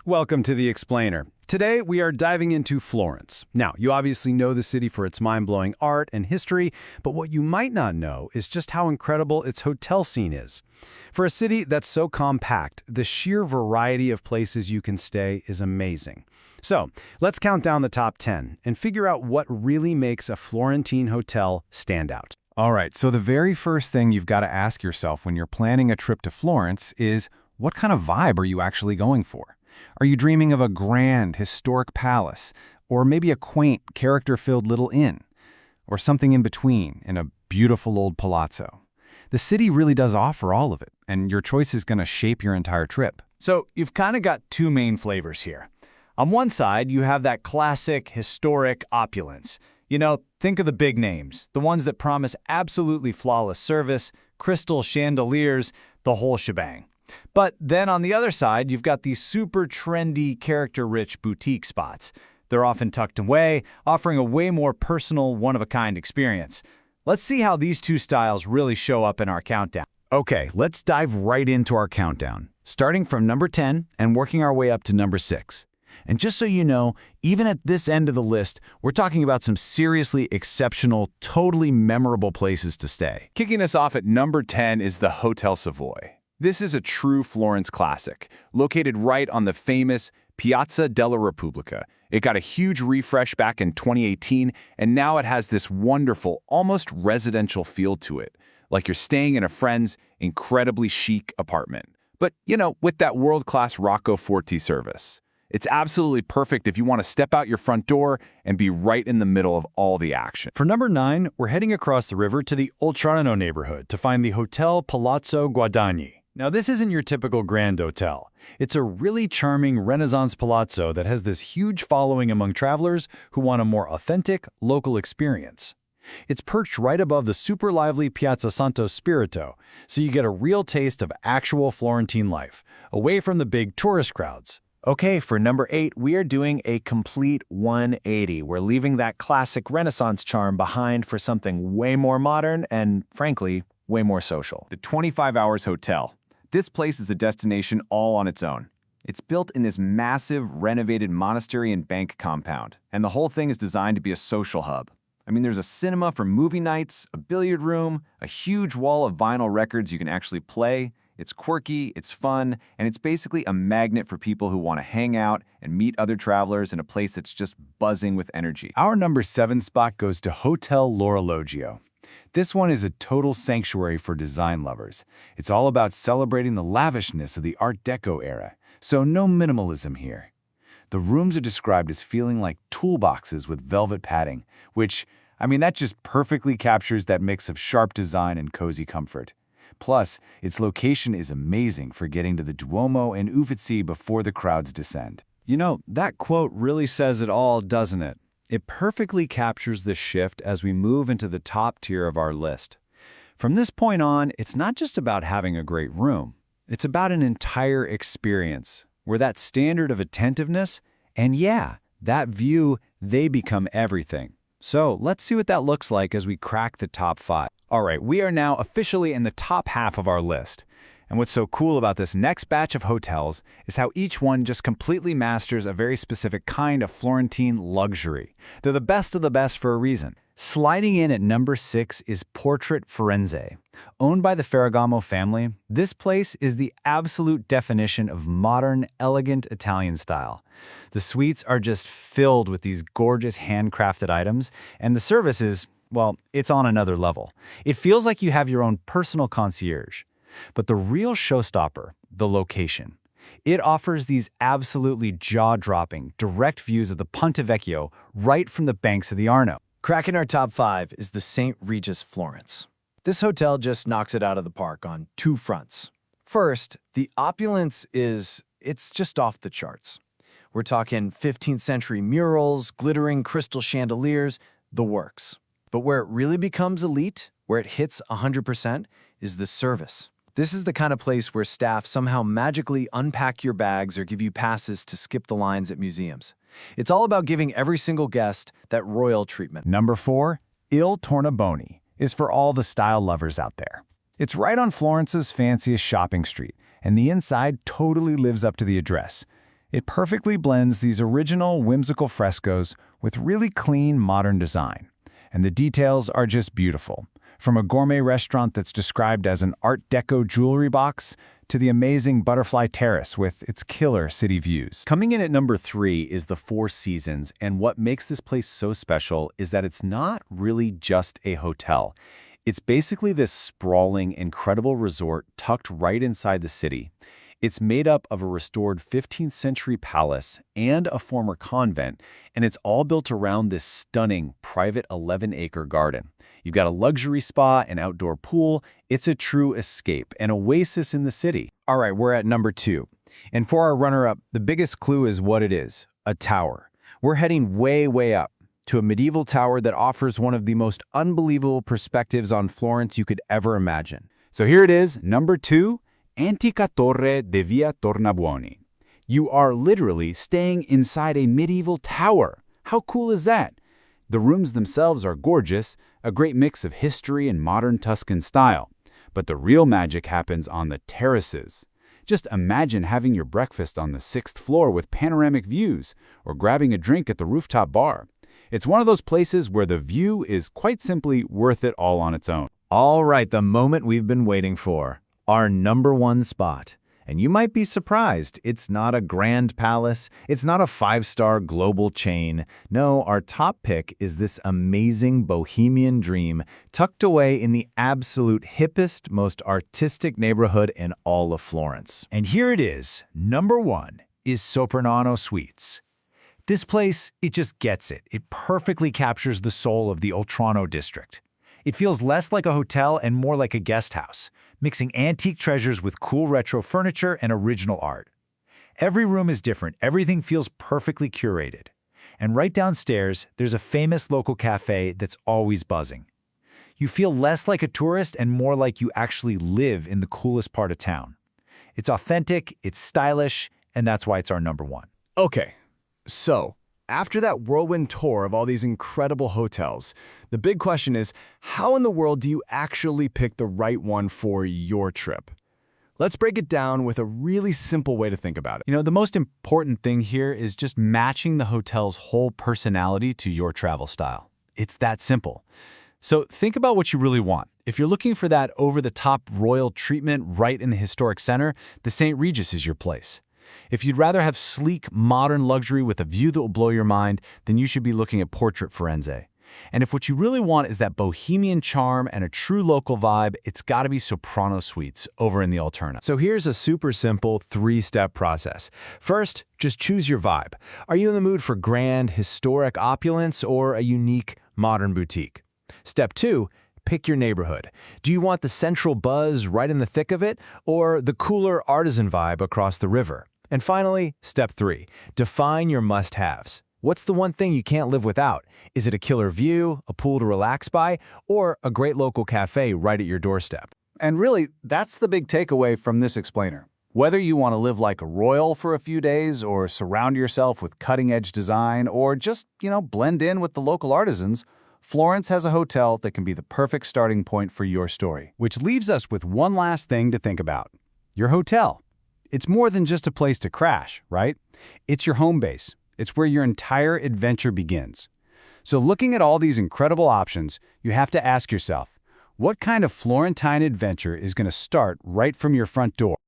Welcome to The Explainer. Today, we are diving into Florence. Now, you obviously know the city for its mind-blowing art and history, but what you might not know is just how incredible its hotel scene is. For a city that's so compact, the sheer variety of places you can stay is amazing. So, let's count down the top 10 and figure out what really makes a Florentine hotel stand out. All right, so the very first thing you've got to ask yourself when you're planning a trip to Florence is, what kind of vibe are you actually going for? Are you dreaming of a grand, historic palace, or maybe a quaint, character-filled little inn, or something in between in a beautiful old palazzo? The city really does offer all of it, and your choice is going to shape your entire trip. So you've kind of got two main flavors here. On one side, you have that classic, historic opulence. You know, think of the big names, the ones that promise absolutely flawless service, crystal chandeliers, the whole shebang. But then on the other side, you've got these super trendy, character-rich boutique spots. They're often tucked away, offering a way more personal, one-of-a-kind experience. Let's see how these two styles really show up in our countdown. Okay, let's dive right into our countdown, starting from number 10 and working our way up to number 6. And just so you know, even at this end of the list, we're talking about some seriously exceptional, totally memorable places to stay. Kicking us off at number 10 is the Hotel Savoy. This is a true Florence classic, located right on the famous Piazza della Repubblica. It got a huge refresh back in 2018, and now it has this wonderful, almost residential feel to it, like you're staying in a friend's incredibly chic apartment. But, you know, with that world-class Rocco Forti service. It's absolutely perfect if you want to step out your front door and be right in the middle of all the action. For number 9, we're heading across the river to the Oltrarno neighborhood to find the Hotel Palazzo Guadagni. Now, this isn't your typical grand hotel. It's a really charming Renaissance palazzo that has this huge following among travelers who want a more authentic, local experience. It's perched right above the super lively Piazza Santo Spirito, so you get a real taste of actual Florentine life, away from the big tourist crowds. Okay, for number 8, we are doing a complete 180. We're leaving that classic Renaissance charm behind for something way more modern and, frankly, way more social. The 25 Hours Hotel. This place is a destination all on its own. It's built in this massive, renovated monastery and bank compound, and the whole thing is designed to be a social hub. I mean, there's a cinema for movie nights, a billiard room, a huge wall of vinyl records you can actually play. It's quirky, it's fun, and it's basically a magnet for people who want to hang out and meet other travelers in a place that's just buzzing with energy. Our number 7 spot goes to Hotel L'Orologio. This one is a total sanctuary for design lovers. It's all about celebrating the lavishness of the Art Deco era, so no minimalism here. The rooms are described as feeling like toolboxes with velvet padding, which, I mean, that just perfectly captures that mix of sharp design and cozy comfort. Plus, its location is amazing for getting to the Duomo and Uffizi before the crowds descend. You know, that quote really says it all, doesn't it? It perfectly captures the shift as we move into the top tier of our list. From this point on, it's not just about having a great room. It's about an entire experience, where that standard of attentiveness, and yeah, that view, they become everything. So let's see what that looks like as we crack the top 5. All right, we are now officially in the top half of our list. And what's so cool about this next batch of hotels is how each one just completely masters a very specific kind of Florentine luxury. They're the best of the best for a reason. Sliding in at number 6 is Portrait Firenze. Owned by the Ferragamo family, this place is the absolute definition of modern, elegant Italian style. The suites are just filled with these gorgeous handcrafted items, and the service is, well, it's on another level. It feels like you have your own personal concierge. But the real showstopper, the location. It offers these absolutely jaw-dropping, direct views of the Ponte Vecchio right from the banks of the Arno. Cracking our top 5 is the St. Regis Florence. This hotel just knocks it out of the park on 2 fronts. First, the opulence it's just off the charts. We're talking 15th century murals, glittering crystal chandeliers, the works. But where it really becomes elite, where it hits 100%, is the service. This is the kind of place where staff somehow magically unpack your bags or give you passes to skip the lines at museums. It's all about giving every single guest that royal treatment. Number 4, Il Tornabuoni, is for all the style lovers out there. It's right on Florence's fanciest shopping street, and the inside totally lives up to the address. It perfectly blends these original, whimsical frescoes with really clean, modern design. And the details are just beautiful. From a gourmet restaurant that's described as an Art Deco jewelry box to the amazing Butterfly Terrace with its killer city views. Coming in at number 3 is the Four Seasons, and what makes this place so special is that it's not really just a hotel. It's basically this sprawling, incredible resort tucked right inside the city. It's made up of a restored 15th century palace and a former convent, and it's all built around this stunning private 11-acre garden. You've got a luxury spa, an outdoor pool. It's a true escape, an oasis in the city. All right, we're at number 2. And for our runner-up, the biggest clue is what it is, a tower. We're heading way, way up to a medieval tower that offers one of the most unbelievable perspectives on Florence you could ever imagine. So here it is, number 2, Antica Torre de Via Tornabuoni. You are literally staying inside a medieval tower. How cool is that? The rooms themselves are gorgeous, a great mix of history and modern Tuscan style. But the real magic happens on the terraces. Just imagine having your breakfast on the 6th floor with panoramic views, or grabbing a drink at the rooftop bar. It's one of those places where the view is quite simply worth it all on its own. All right, the moment we've been waiting for. Our number 1 spot. And you might be surprised, it's not a grand palace, it's not a 5-star global chain. No, our top pick is this amazing bohemian dream tucked away in the absolute hippest, most artistic neighborhood in all of Florence. And here it is. Number 1 is Soprano Suites. This place, it just gets it. It perfectly captures the soul of the Oltrano district. It feels less like a hotel and more like a guest house, mixing antique treasures with cool retro furniture and original art. Every room is different, everything feels perfectly curated. And right downstairs, there's a famous local cafe that's always buzzing. You feel less like a tourist and more like you actually live in the coolest part of town. It's authentic, it's stylish, and that's why it's our number 1. Okay, so after that whirlwind tour of all these incredible hotels, the big question is, how in the world do you actually pick the right one for your trip? Let's break it down with a really simple way to think about it. You know, the most important thing here is just matching the hotel's whole personality to your travel style. It's that simple. So think about what you really want. If you're looking for that over-the-top royal treatment right in the historic center, the St. Regis is your place. If you'd rather have sleek, modern luxury with a view that will blow your mind, then you should be looking at Portrait Firenze. And if what you really want is that bohemian charm and a true local vibe, it's got to be Soprano Suites over in the Alterna. So here's a super simple 3-step process. First, just choose your vibe. Are you in the mood for grand, historic opulence or a unique, modern boutique? Step 2, pick your neighborhood. Do you want the central buzz right in the thick of it or the cooler artisan vibe across the river? And finally, step 3, define your must-haves. What's the one thing you can't live without? Is it a killer view, a pool to relax by, or a great local cafe right at your doorstep? And really, that's the big takeaway from this explainer. Whether you want to live like a royal for a few days or surround yourself with cutting-edge design or just, blend in with the local artisans, Florence has a hotel that can be the perfect starting point for your story. Which leaves us with one last thing to think about. Your hotel. It's more than just a place to crash, right? It's your home base. It's where your entire adventure begins. So looking at all these incredible options, you have to ask yourself, what kind of Florentine adventure is going to start right from your front door?